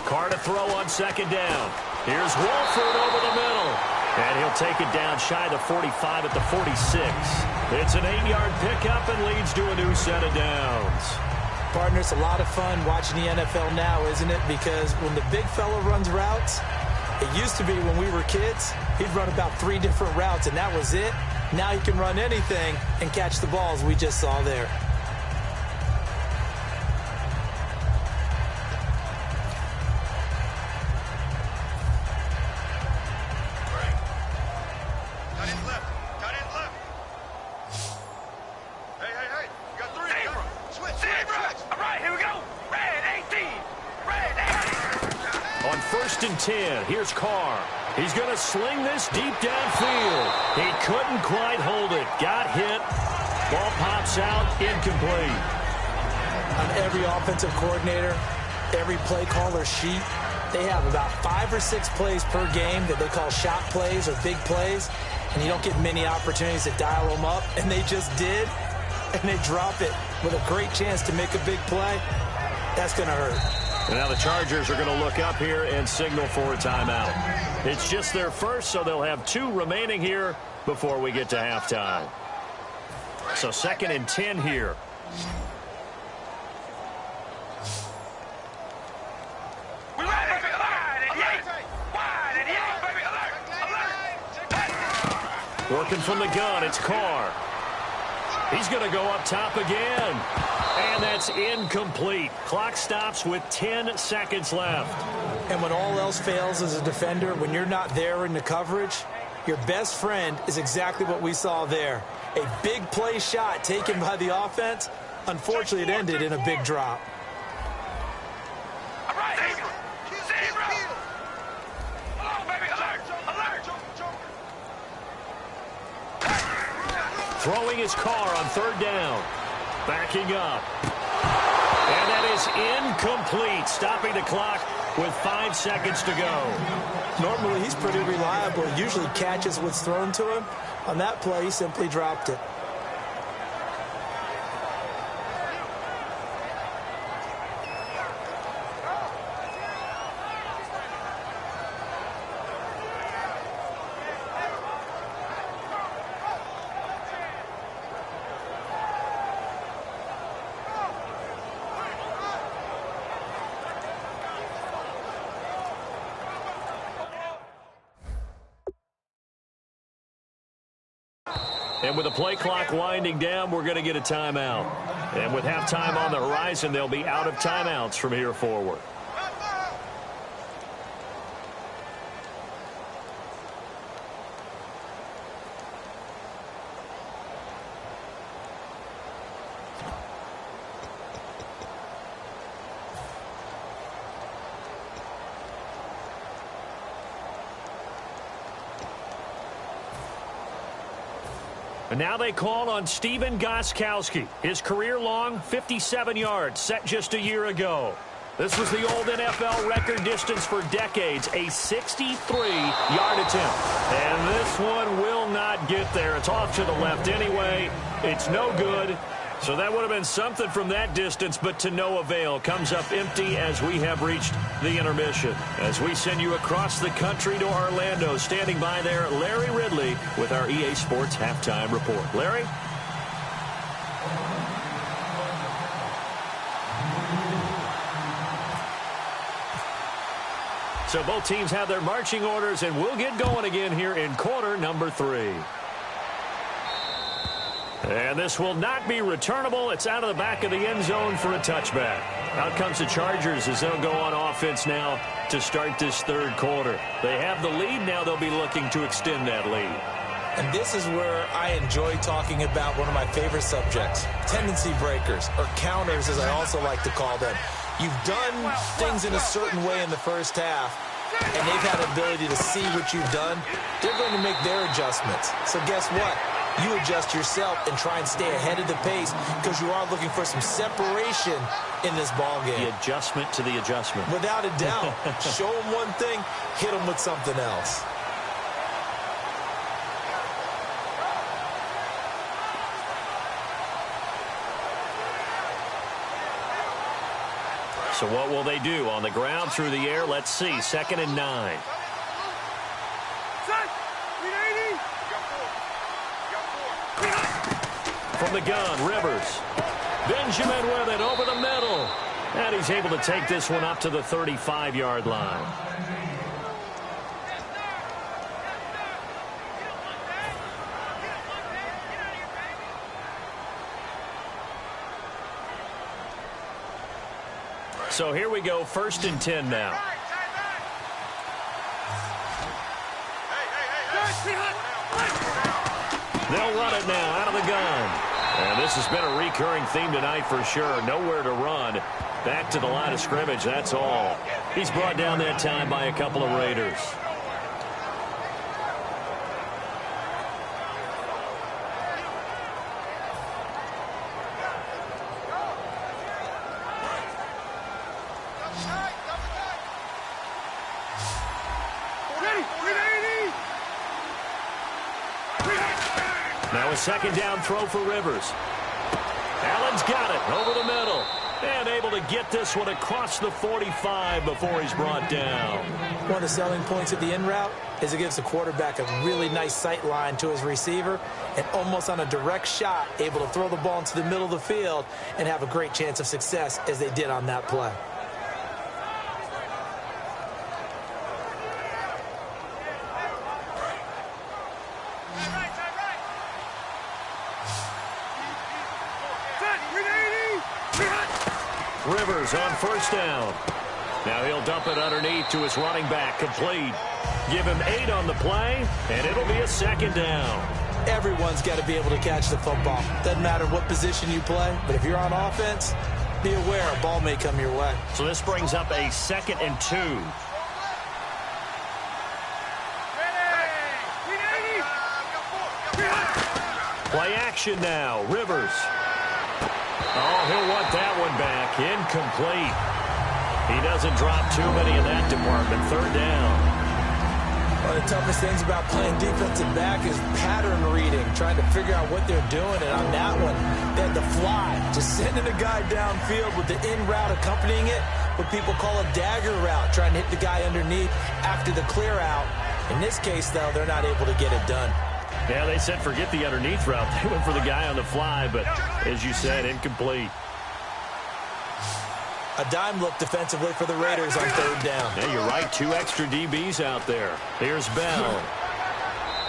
Carr to throw on 2nd down. Here's Wolford over the middle. And he'll take it down shy of the 45 at the 46. It's an 8-yard pickup and leads to a new set of downs. Partner, it's a lot of fun watching the NFL now, isn't it? Because when the big fella runs routes, it used to be when we were kids, he'd run about 3 different routes, and that was it. Now he can run anything and catch the balls we just saw there. And 10. Here's Carr. He's going to sling this deep downfield. He couldn't quite hold it. Got hit. Ball pops out. Incomplete. On every offensive coordinator, every play caller sheet, they have about 5 or 6 plays per game that they call shot plays or big plays, and you don't get many opportunities to dial them up, and they just did, and they drop it with a great chance to make a big play. That's going to hurt. And now the Chargers are going to look up here and signal for a timeout. It's just their first, so they'll have 2 remaining here before we get to halftime. So 2nd and 10 here. Working from the gun, it's Carr. He's going to go up top again. And that's incomplete. Clock stops with 10 seconds left. And when all else fails as a defender, when you're not there in the coverage, your best friend is exactly what we saw there. A big play shot taken by the offense. Unfortunately, it ended in a big drop. Throwing his Carr on 3rd down. Backing up. And that is incomplete. Stopping the clock with 5 seconds to go. Normally, he's pretty reliable. Usually catches what's thrown to him. On that play, he simply dropped it. And with the play clock winding down, we're going to get a timeout. And with halftime on the horizon, they'll be out of timeouts from here forward. And now they call on Stephen Gostkowski. His career-long 57 yards set just a year ago. This was the old NFL record distance for decades, a 63-yard attempt. And this one will not get there. It's off to the left anyway. It's no good. So that would have been something from that distance, but to no avail. Comes up empty as we have reached the intermission. As we send you across the country to Orlando, standing by there, Larry Ridley with our EA Sports Halftime Report. Larry? So both teams have their marching orders, and we'll get going again here in quarter number 3. And this will not be returnable. It's out of the back of the end zone for a touchback. Out comes the Chargers as they'll go on offense now to start this third quarter. They have the lead. Now they'll be looking to extend that lead. And this is where I enjoy talking about one of my favorite subjects, tendency breakers, or counters as I also like to call them. You've done things in a certain way in the first half, and they've had the ability to see what you've done. They're going to make their adjustments. So guess what? You adjust yourself and try and stay ahead of the pace because you are looking for some separation in this ball game. The adjustment to the adjustment. Without a doubt. Show them one thing, hit them with something else. So what will they do? On the ground, through the air, let's see. 2nd and 9. From the gun, Rivers. Benjamin with it over the middle. And he's able to take this one up to the 35-yard line. So here we go, 1st and 10 now. They'll run it now out of the gun. And this has been a recurring theme tonight for sure. Nowhere to run. Back to the line of scrimmage, that's all. He's brought down that time by a couple of Raiders. Now a 2nd down throw for Rivers. Allen's got it over the middle. And able to get this one across the 45 before he's brought down. One of the selling points of the in route is it gives the quarterback a really nice sight line to his receiver and almost on a direct shot able to throw the ball into the middle of the field and have a great chance of success as they did on that play. Rivers on 1st down. Now he'll dump it underneath to his running back, complete. Give him 8 on the play, and it'll be a 2nd down. Everyone's got to be able to catch the football. Doesn't matter what position you play, but if you're on offense, be aware a ball may come your way. So this brings up a 2nd and 2. Play action now, Rivers. Oh, he'll want that one back. Incomplete. He doesn't drop too many in that department. 3rd down. One of the toughest things about playing defensive back is pattern reading, trying to figure out what they're doing. And on that one, they had to fly, just sending a guy downfield with the in route accompanying it, what people call a dagger route, trying to hit the guy underneath after the clear out. In this case, though, they're not able to get it done. Yeah, they said forget the underneath route. They went for the guy on the fly, but as you said, incomplete. A dime look defensively for the Raiders on 3rd down. Yeah, you're right. 2 extra DBs out there. Here's Bell.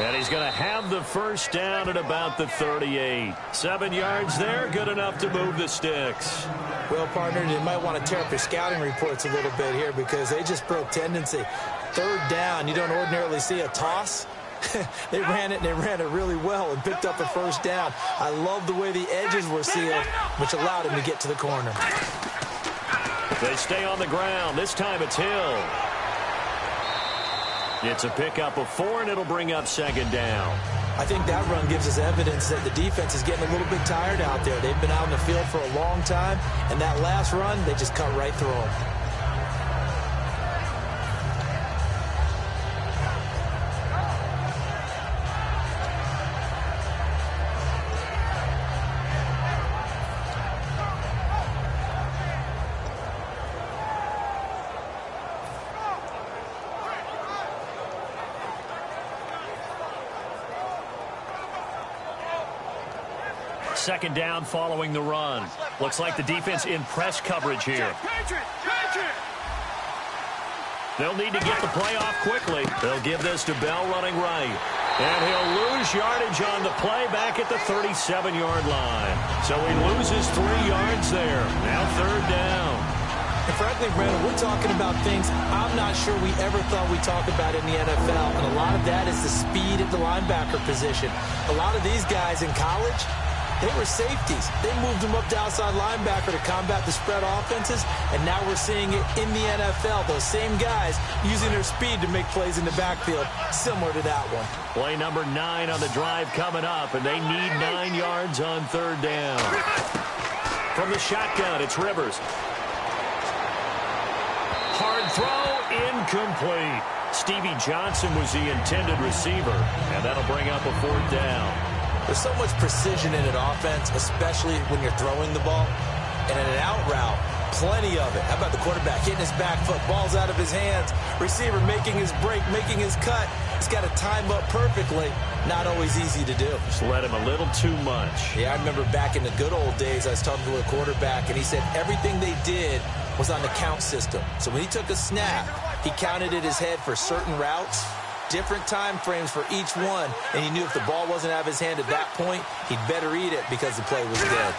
And he's going to have the first down at about the 38. 7 yards there, good enough to move the sticks. Well, partner, you might want to tear up your scouting reports a little bit here because they just broke tendency. 3rd down, you don't ordinarily see a toss. They ran it, and they ran it really well and picked up a first down. I love the way the edges were sealed, which allowed him to get to the corner. They stay on the ground. This time it's Hill. It's a pickup of 4, and it'll bring up 2nd down. I think that run gives us evidence that the defense is getting a little bit tired out there. They've been out in the field for a long time, and that last run, they just cut right through them. Second down following the run. Looks like the defense in press coverage here. They'll need to get the play off quickly. They'll give this to Bell running right. And he'll lose yardage on the play back at the 37-yard line. So he loses 3 yards there. Now 3rd down. And frankly, Brandon, we're talking about things I'm not sure we ever thought we'd talk about in the NFL. And a lot of that is the speed at the linebacker position. A lot of these guys in college, they were safeties. They moved them up to outside linebacker to combat the spread offenses, and now we're seeing it in the NFL. Those same guys using their speed to make plays in the backfield, similar to that one. Play number 9 on the drive coming up, and they need 9 yards on 3rd down. From the shotgun, it's Rivers. Hard throw, incomplete. Stevie Johnson was the intended receiver, and that'll bring up a 4th down. There's so much precision in an offense, especially when you're throwing the ball. And in an out route, plenty of it. How about the quarterback hitting his back foot, ball's out of his hands, receiver making his break, making his cut. He's got to time up perfectly. Not always easy to do. Just let him a little too much. Yeah, I remember back in the good old days, I was talking to a quarterback, and he said everything they did was on the count system. So when he took a snap, he counted in his head for certain routes, different time frames for each one, and he knew if the ball wasn't out of his hand at that point, he'd better eat it because the play was dead.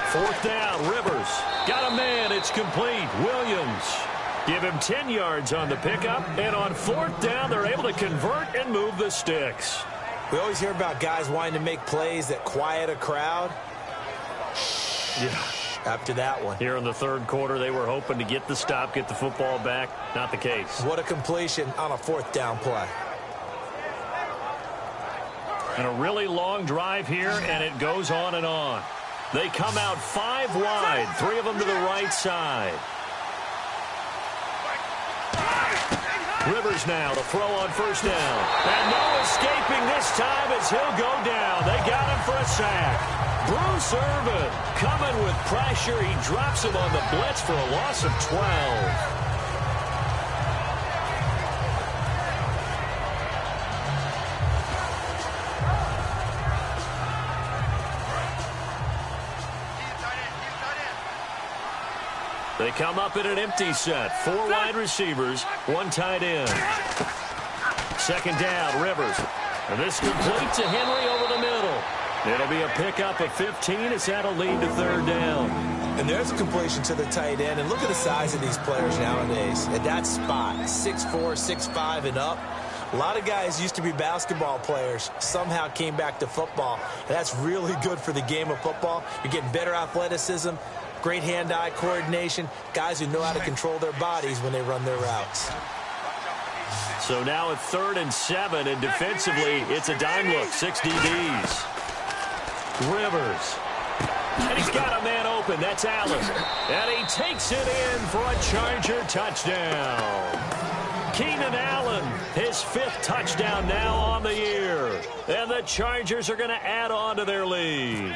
4th down, Rivers. Got a man, it's complete. Williams. Give him 10 yards on the pickup, and on 4th down, they're able to convert and move the sticks. We always hear about guys wanting to make plays that quiet a crowd. Yeah. After that one. Here in the 3rd quarter, they were hoping to get the stop, get the football back. Not the case. What a completion on a 4th down play. And a really long drive here, and it goes on and on. They come out 5 wide, 3 of them to the right side. Rivers now to throw on 1st down. And no escaping this time as he'll go down. They got him for a sack. Bruce Irvin coming with pressure. He drops him on the blitz for a loss of 12. They come up in an empty set. 4 wide receivers, 1 tight end. 2nd down, Rivers. And this complete to Henry over the middle. It'll be a pickup of 15 as that'll lead to 3rd down. And there's a completion to the tight end. And look at the size of these players nowadays. At that spot, 6'4", 6'5", and up. A lot of guys used to be basketball players, somehow came back to football. And that's really good for the game of football. You're getting better athleticism, great hand-eye coordination, guys who know how to control their bodies when they run their routes. So now it's 3rd and 7, and defensively, it's a dime look, 6 DBs. Rivers. And he's got a man open. That's Allen. And he takes it in for a Charger touchdown. Keenan Allen, his 5th touchdown now on the year. And the Chargers are going to add on to their lead.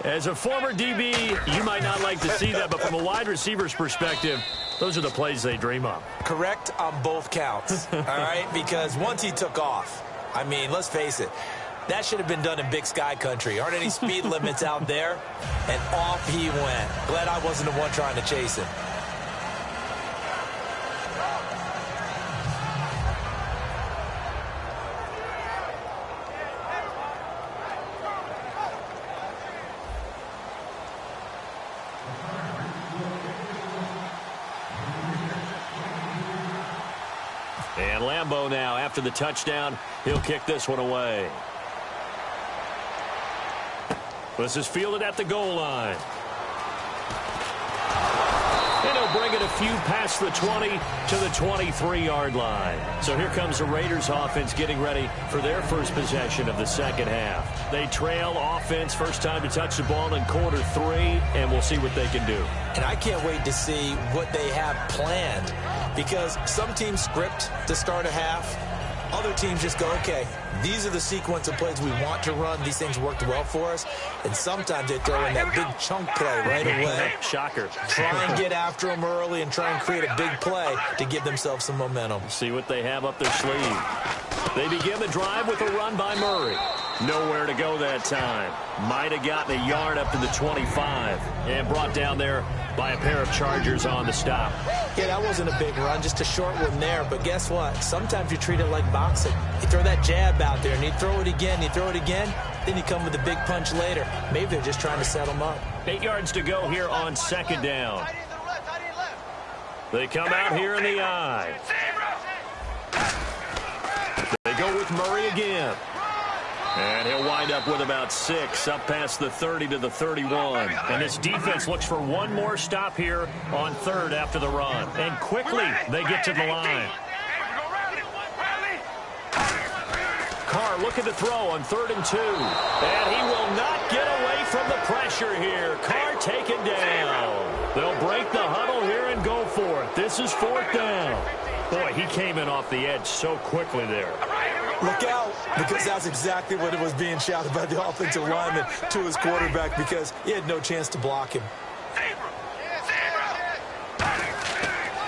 As a former DB, you might not like to see that, but from a wide receiver's perspective, those are the plays they dream of. Correct on both counts, all right? Because once he took off, I mean, let's face it, that should have been done in Big Sky country. Aren't any speed limits out there? And off he went. Glad I wasn't the one trying to chase him. Lambeau now, after the touchdown, he'll kick this one away. This is fielded at the goal line. And he'll bring it a few past the 20 to the 23-yard line. So here comes the Raiders offense getting ready for their first possession of the second half. They trail offense, first time to touch the ball in quarter 3, and we'll see what they can do. And I can't wait to see what they have planned, because some teams script to start a half. Other teams just go, okay, these are the sequence of plays we want to run. These things worked well for us. And sometimes they throw in that big chunk play right away. Shocker. Try and get after them early and try and create a big play to give themselves some momentum. See what they have up their sleeve. They begin the drive with a run by Murray. Nowhere to go that time. Might have gotten a yard up to the 25 and brought down there by a pair of Chargers on the stop. Yeah, that wasn't a big run, just a short one there. But guess what? Sometimes you treat it like boxing. You throw that jab out there, and you throw it again, then you come with a big punch later. Maybe they're just trying to set them up. 8 yards to go here on second down. They come out here in the eye. They go with Murray again. And he'll wind up with about 6, up past the 30 to the 31. And this defense looks for one more stop here on third after the run. And quickly, they get to the line. Carr looking to throw on 3rd and 2. And he will not get away from the pressure here. Carr taken down. They'll break the huddle here and go for it. This is 4th down. Boy, he came in off the edge so quickly there. Look out, because that's exactly what it was being shouted by the offensive lineman to his quarterback, because he had no chance to block him.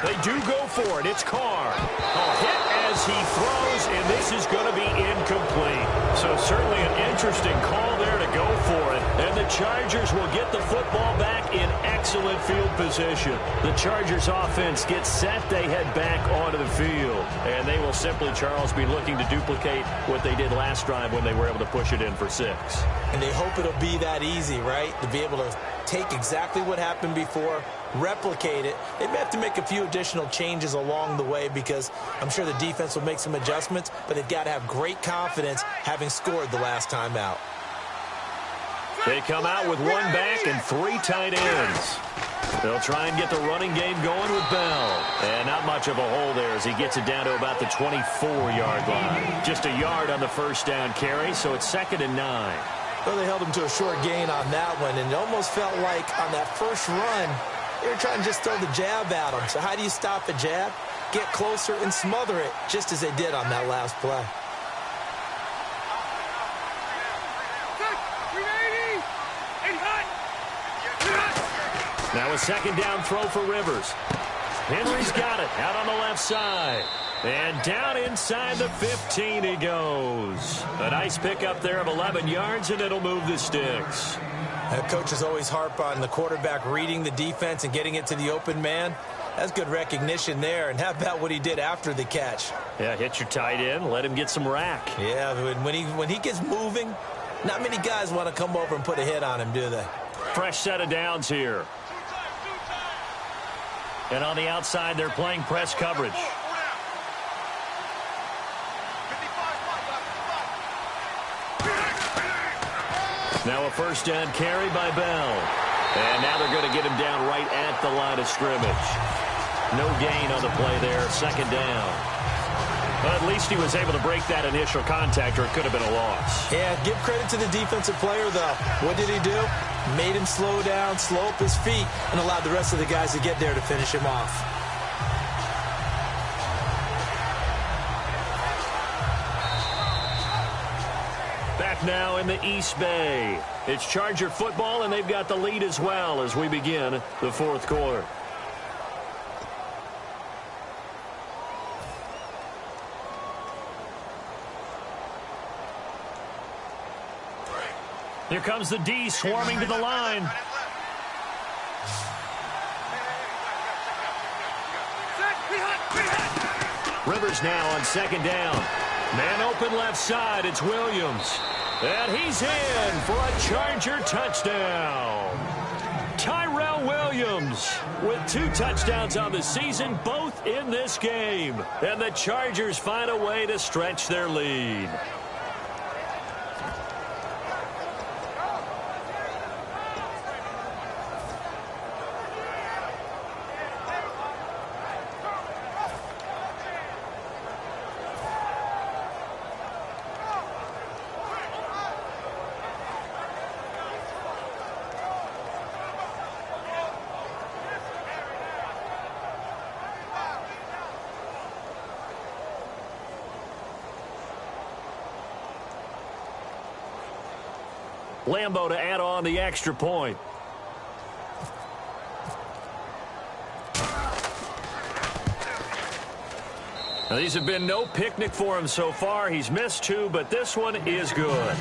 They do go for it. It's Carr. A hit as he throws, and this is going to be incomplete. So certainly an interesting call there to go for it. And the Chargers will get the football back in excellent field position. The Chargers offense gets set. They head back onto the field. And they will simply, Charles, be looking to duplicate what they did last drive when they were able to push it in for 6. And they hope it'll be that easy, right? To be able to take exactly what happened before, replicate it. They may have to make a few additional changes along the way, because I'm sure the defense will make some adjustments, but they've got to have great confidence having scored the last time out. They come out with 1 back and 3 tight ends. They'll try and get the running game going with Bell. And not much of a hole there as he gets it down to about the 24-yard line. Just a yard on the first down carry, so it's 2nd and 9. Well, they held him to a short gain on that one, and it almost felt like on that first run, they were trying to just throw the jab at him. So how do you stop a jab? Get closer and smother it, just as they did on that last play. Now a 2nd down throw for Rivers. Henry's got it out on the left side. And down inside the 15 he goes. A nice pickup there of 11 yards, and it'll move the sticks. Coaches always harp on the quarterback reading the defense and getting it to the open man. That's good recognition there. And how about what he did after the catch? Yeah, hit your tight end, let him get some rack. Yeah, when he gets moving, not many guys want to come over and put a hit on him, do they? Fresh set of downs here. And on the outside, they're playing press coverage. Now a first down carry by Bell. And now they're going to get him down right at the line of scrimmage. No gain on the play there, 2nd down. But at least he was able to break that initial contact, or it could have been a loss. Yeah, give credit to the defensive player, though. What did he do? Made him slow down, slow up his feet, and allowed the rest of the guys to get there to finish him off. Back now in the East Bay. It's Charger football, and they've got the lead as well as we begin the 4th quarter. Here comes the D swarming to the line. Rivers now on 2nd down. Man open left side. It's Williams. And he's in for a Charger touchdown. Tyrell Williams with 2 touchdowns on the season, both in this game. And the Chargers find a way to stretch their lead. Lambo to add on the extra point. Now, these have been no picnic for him so far. He's missed 2, but this one is good.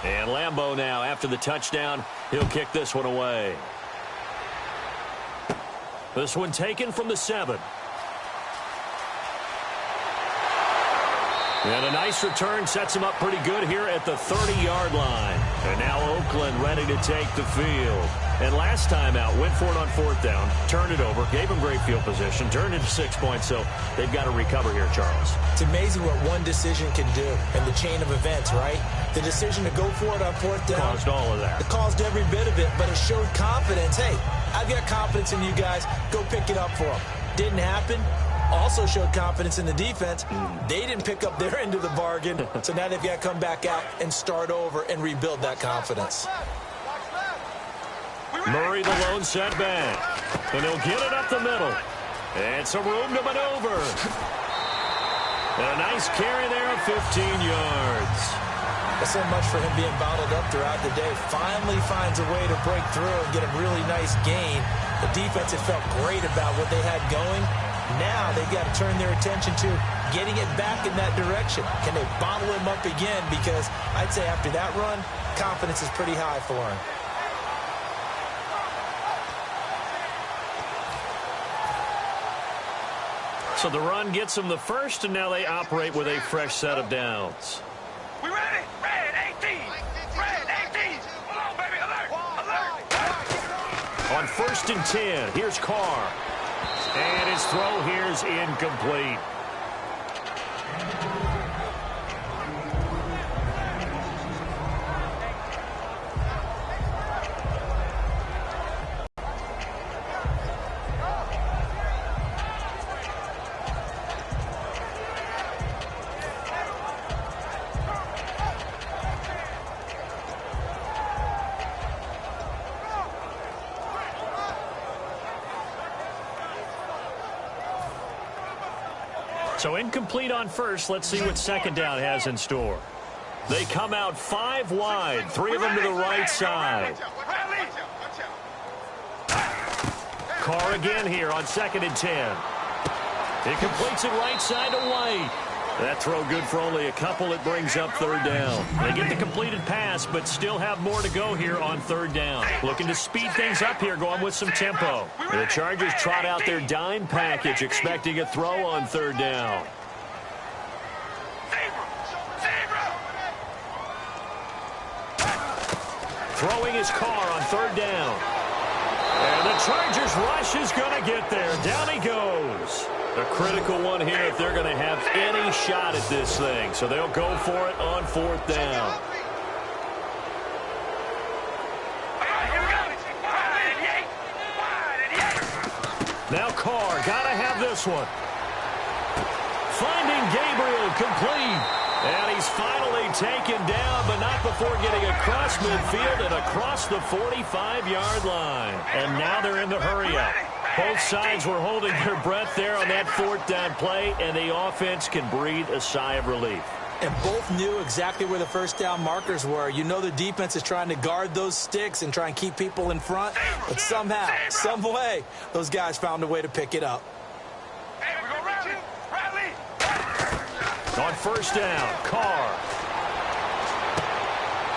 And Lambo now, after the touchdown, he'll kick this one away. This one taken from the 7. And a nice return sets him up pretty good here at the 30-yard line. And now Oakland ready to take the field. And last time out, went for it on 4th down, turned it over, gave him great field position, turned it to 6 points, so they've got to recover here, Charles. It's amazing what one decision can do in the chain of events, right? The decision to go for it on 4th down. Caused all of that. It caused every bit of it, but it showed confidence. Hey, I've got confidence in you guys. Go pick it up for them. Didn't happen. Also showed confidence in the defense. They didn't pick up their end of the bargain, so now they've got to come back out and start over and rebuild that confidence. Murray, the lone setback. And he'll get it up the middle. And some room to maneuver. And a nice carry there of 15 yards. That's so much for him being bottled up throughout the day. Finally finds a way to break through and get a really nice gain. The defense had felt great about what they had going. Now they've got to turn their attention to getting it back in that direction. Can they bottle him up again? Because I'd say after that run, confidence is pretty high for him. So the run gets them the first, and now they operate with a fresh set of downs. We ready? Red 18. Red 18. Come on, baby. Alert. Alert. On 1st and 10, here's Carr. And his throw here's incomplete. So incomplete on 1st. Let's see what 2nd down has in store. They come out 5 wide, 3 of them to the right side. Carr again here on 2nd and 10. He completes it right side to White. That throw good for only a couple. It brings up 3rd down. They get the completed pass, but still have more to go here on 3rd down. Looking to speed things up here, going with some tempo. And the Chargers trot out their dime package, expecting a throw on 3rd down. Throwing his Carr on 3rd down. And the Chargers rush is going to get there. Down he goes. A critical one here if they're going to have any shot at this thing. So they'll go for it on 4th down. Now Carr, got to have this one. Finding Gabriel, complete. And he's finally taken down, but not before getting across midfield and across the 45-yard line. And now they're in the hurry-up. Both sides were holding their breath there on that 4th down play, and the offense can breathe a sigh of relief. And both knew exactly where the 1st down markers were. You know the defense is trying to guard those sticks and try and keep people in front, but somehow, some way, those guys found a way to pick it up. Hey, we're going to run. On first down, Carr.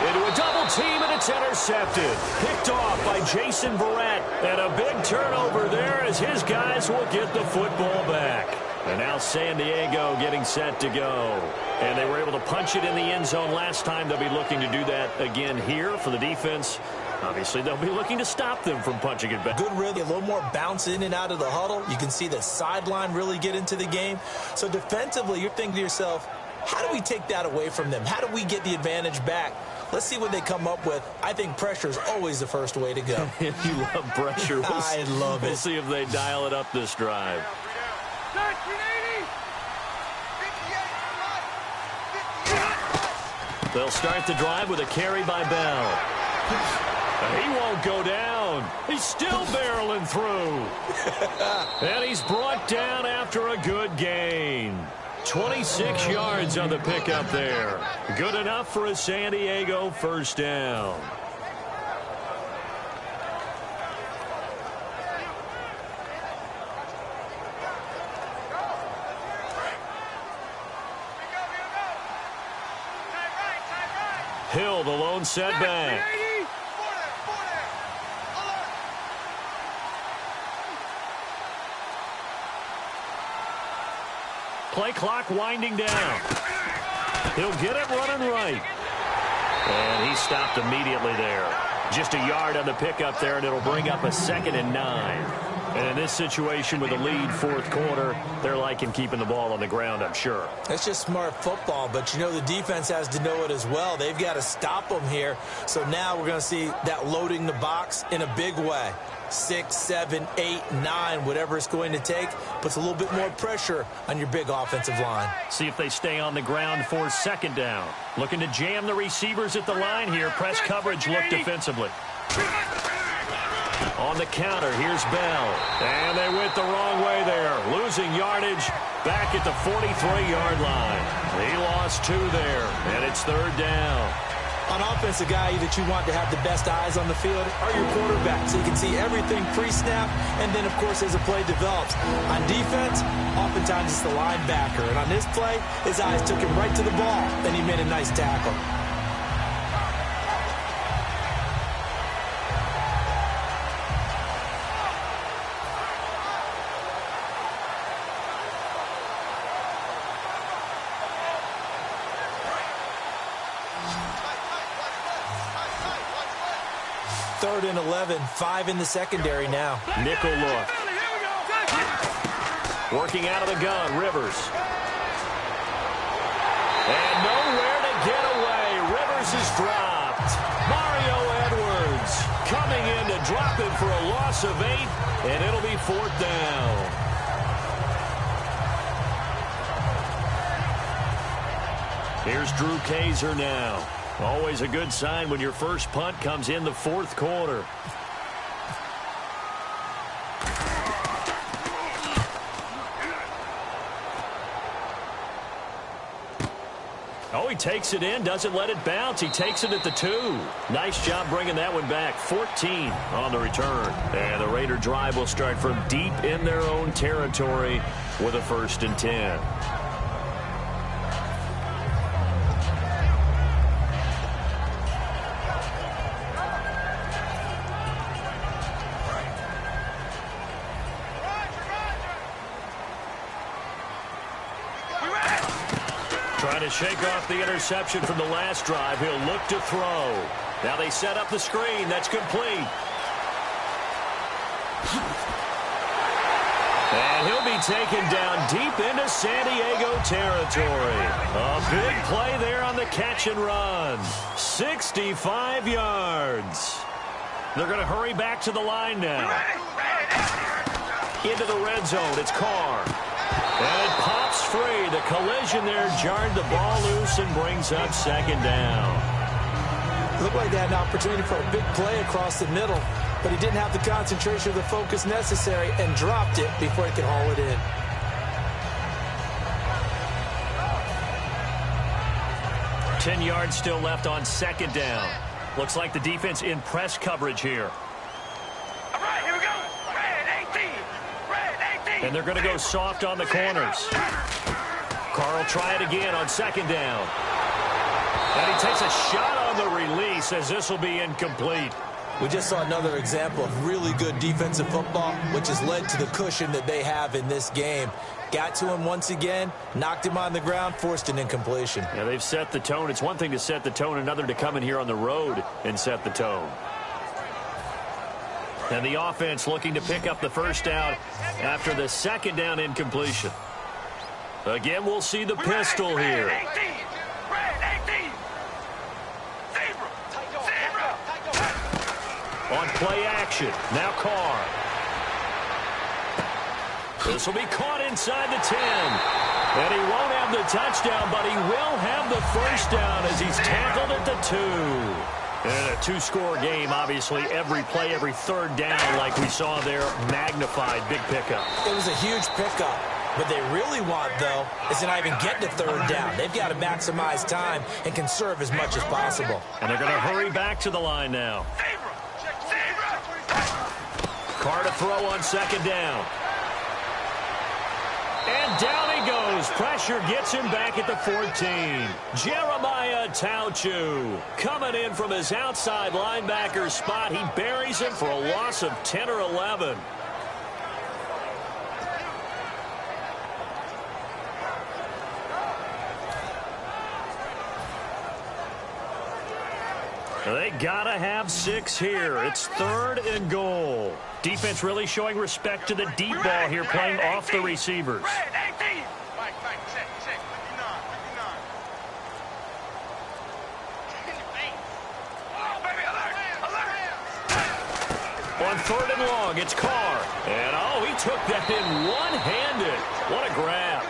Into a double team, and it's intercepted. Picked off by Jason Verrett. And a big turnover there as his guys will get the football back. And now San Diego getting set to go. And they were able to punch it in the end zone last time. They'll be looking to do that again here for the defense. Obviously, they'll be looking to stop them from punching it back. Good rhythm, a little more bounce in and out of the huddle. You can see the sideline really get into the game. So defensively, you're thinking to yourself, how do we take that away from them? How do we get the advantage back? Let's see what they come up with. I think pressure is always the first way to go. You love pressure. I love it. We'll see if they dial it up this drive. They'll start the drive with a carry by Bell. He won't go down. He's still barreling through. And he's brought down after a good gain. 26 yards on the pickup there. Good enough for a San Diego first down. Hill, the lone setback. Play clock winding down. He'll get it running right. And he stopped immediately there. Just a yard on the pickup there, and it'll bring up a 2nd and 9. And in this situation with the lead fourth quarter, they're liking keeping the ball on the ground, I'm sure. That's just smart football, but you know the defense has to know it as well. They've got to stop them here. So now we're going to see that loading the box in a big way. 6, 7, 8, 9, whatever it's going to take, puts a little bit more pressure on your big offensive line. See if they stay on the ground for 2nd down. Looking to jam the receivers at the line here. Press coverage look defensively. On the counter, here's Bell. And they went the wrong way there. Losing yardage back at the 43-yard line. He lost 2 there, and it's 3rd down. On offense, a guy that you want to have the best eyes on the field are your quarterback, so you can see everything pre-snap, and then, of course, as the play develops. On defense, oftentimes it's the linebacker, and on this play, his eyes took him right to the ball, and he made a nice tackle. Third and 11, 5 in the secondary now. Nickel look. Working out of the gun, Rivers. And nowhere to get away. Rivers is dropped. Mario Edwards coming in to drop him for a loss of 8, and it'll be 4th down. Here's Drew Kaiser now. Always a good sign when your first punt comes in the fourth quarter. Oh, he takes it in, doesn't let it bounce. He takes it at the 2. Nice job bringing that one back. 14 on the return. And the Raider drive will start from deep in their own territory with a 1st and 10. Trying to shake off the interception from the last drive. He'll look to throw. Now they set up the screen. That's complete. And he'll be taken down deep into San Diego territory. A big play there on the catch and run. 65 yards. They're going to hurry back to the line now. Into the red zone. It's Carr. And it pops free. The collision there jarred the ball loose and brings up 2nd down. Looked like they had an opportunity for a big play across the middle, but he didn't have the concentration or the focus necessary and dropped it before he could haul it in. Ten yards still left on 2nd down. Looks like the defense in press coverage here. All right, here we go. Red 18. Red 18. And they're going to go soft on the corners. Carr will try it again on second down. And he takes a shot on the release as this will be incomplete. We just saw another example of really good defensive football, which has led to the cushion that they have in this game. Got to him once again, knocked him on the ground, forced an incompletion. Yeah, they've set the tone. It's one thing to set the tone, another to come in here on the road and set the tone. And the offense looking to pick up the first down after the second down incompletion. Again, we'll see the pistol here. On play action, now Carr. This will be caught inside the 10. And he won't have the touchdown, but he will have the first down as he's tackled at the 2. And a two-score game, obviously, every play, every third down, like we saw there, magnified, big pickup. It was a huge pickup. What they really want, though, is to not even get to third down. They've got to maximize time and conserve as much as possible. And they're going to hurry back to the line now. Carr to throw on second down. And down he goes. Pressure gets him back at the 14. Jeremiah Tauchu coming in from his outside linebacker spot. He buries him for a loss of 10 or 11. They gotta have 6 here. It's 3rd and goal. Defense really showing respect to the deep ball here, playing off the receivers. On 3rd and long, it's Carr. And, he took that in one-handed. What a grab.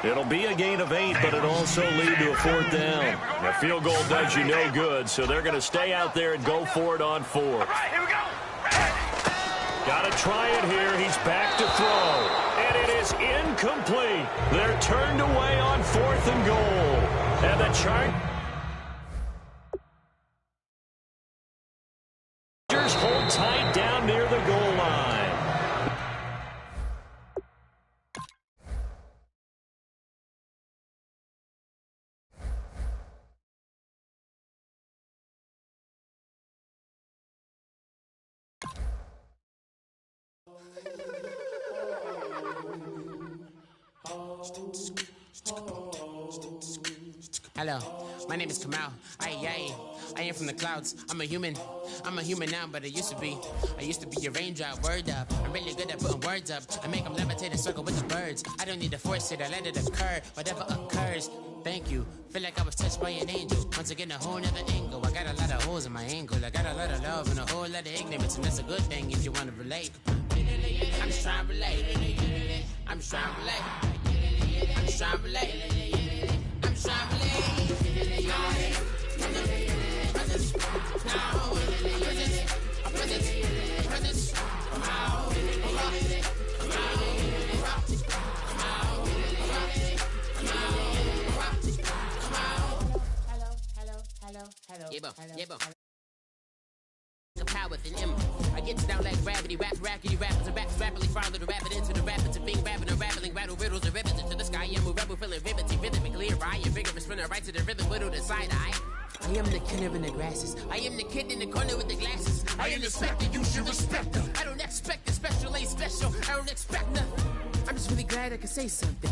It'll be a gain of 8, but it'll also lead to a 4th down. A field goal does you no good, so they're going to stay out there and go for it on 4th. All right, here we go. Got to try it here. He's back to throw. And it is incomplete. They're turned away on 4th and goal. And the Chargers hold tight down near the goal line. Hello, my name is Kamal. I am from the clouds. I'm a human now, but I used to be a raindrop. Word up, I'm really good at putting words up. I make them levitate and circle with the birds. I don't need to force it, I let it occur. Whatever occurs, thank you. Feel like I was touched by an angel. Once again, a whole nother angle. I got a lot of holes in my angle. I got a lot of love and a whole lot of ignorance, and that's a good thing if you want to relate. I'm just trying to relate. I'm just trying to relate. I'm just trying to relate. I'm just trying to relate. Hello. Power within him. I get down like gravity, rackety rappers and raps rapidly follow the rapid into the rapid to being rapping and rattling, rattle riddles and ribbons into the sky. I'm a rebel, feeling riveting, rhythmically right, and vigorous, spinner right to the rhythm, widow the side eye. I am the killer in the grasses. I am the kid in the corner with the glasses. I am the specter, you should respect them. I don't expect the special, ain't special. I don't expect nothing. I'm just really glad I can say something.